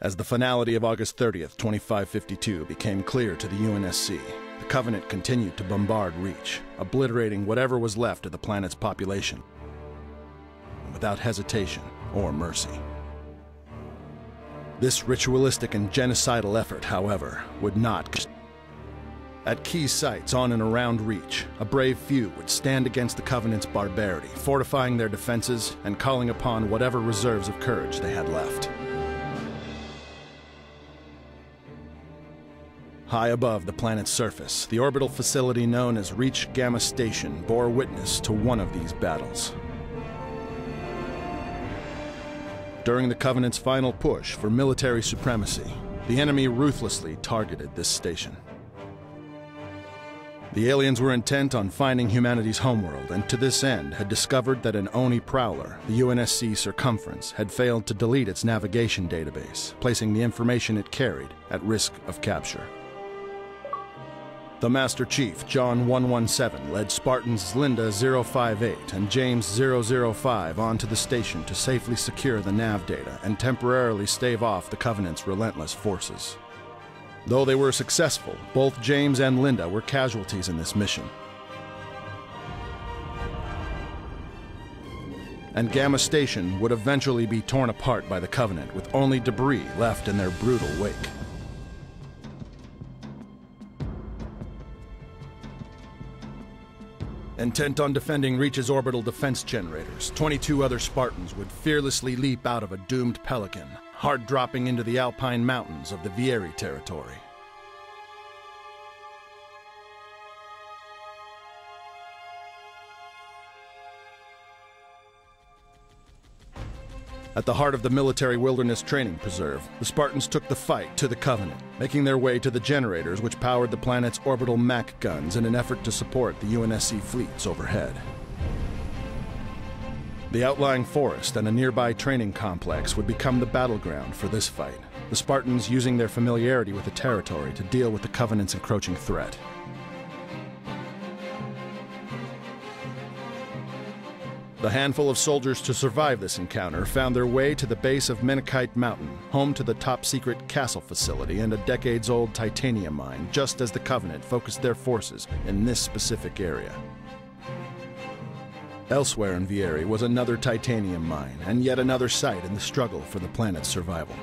As the finality of August 30th, 2552 became clear to the UNSC, the Covenant continued to bombard Reach, obliterating whatever was left of the planet's population, without hesitation or mercy. This ritualistic and genocidal effort, however, would not. At key sites on and around Reach, a brave few would stand against the Covenant's barbarity, fortifying their defenses and calling upon whatever reserves of courage they had left. High above the planet's surface, the orbital facility known as Reach Gamma Station bore witness to one of these battles. During the Covenant's final push for military supremacy, the enemy ruthlessly targeted this station. The aliens were intent on finding humanity's homeworld, and to this end had discovered that an Oni Prowler, the UNSC Circumference, had failed to delete its navigation database, placing the information it carried at risk of capture. The Master Chief, John 117, led Spartans Linda 058 and James 005 onto the station to safely secure the nav data and temporarily stave off the Covenant's relentless forces. Though they were successful, both James and Linda were casualties in this mission. And Gamma Station would eventually be torn apart by the Covenant, with only debris left in their brutal wake. Intent on defending Reach's orbital defense generators, 22 other Spartans would fearlessly leap out of a doomed Pelican, hard dropping into the alpine mountains of the Vieri territory. At the heart of the military wilderness training preserve, the Spartans took the fight to the Covenant, making their way to the generators which powered the planet's orbital Mac guns in an effort to support the UNSC fleets overhead. The outlying forest and a nearby training complex would become the battleground for this fight, the Spartans using their familiarity with the territory to deal with the Covenant's encroaching threat. The handful of soldiers to survive this encounter found their way to the base of Menakite Mountain, home to the top-secret castle facility and a decades-old titanium mine, just as the Covenant focused their forces in this specific area. Elsewhere in Vieri was another titanium mine, and yet another site in the struggle for the planet's survival.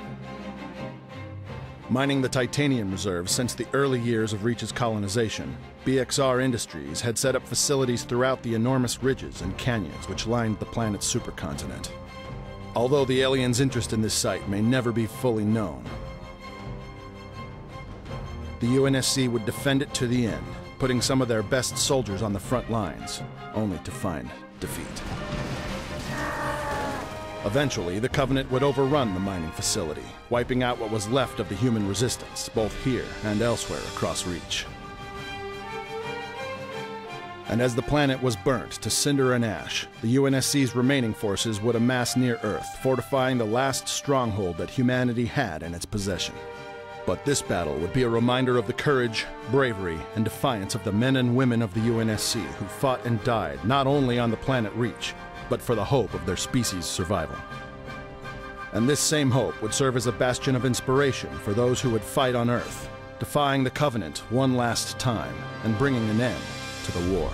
Mining the titanium reserves since the early years of Reach's colonization, BXR Industries had set up facilities throughout the enormous ridges and canyons which lined the planet's supercontinent. Although the aliens' interest in this site may never be fully known, the UNSC would defend it to the end, putting some of their best soldiers on the front lines, only to find defeat. Eventually, the Covenant would overrun the mining facility, wiping out what was left of the human resistance, both here and elsewhere across Reach. And as the planet was burnt to cinder and ash, the UNSC's remaining forces would amass near Earth, fortifying the last stronghold that humanity had in its possession. But this battle would be a reminder of the courage, bravery, and defiance of the men and women of the UNSC who fought and died not only on the planet Reach, but for the hope of their species' survival. And this same hope would serve as a bastion of inspiration for those who would fight on Earth, defying the Covenant one last time and bringing an end to the war.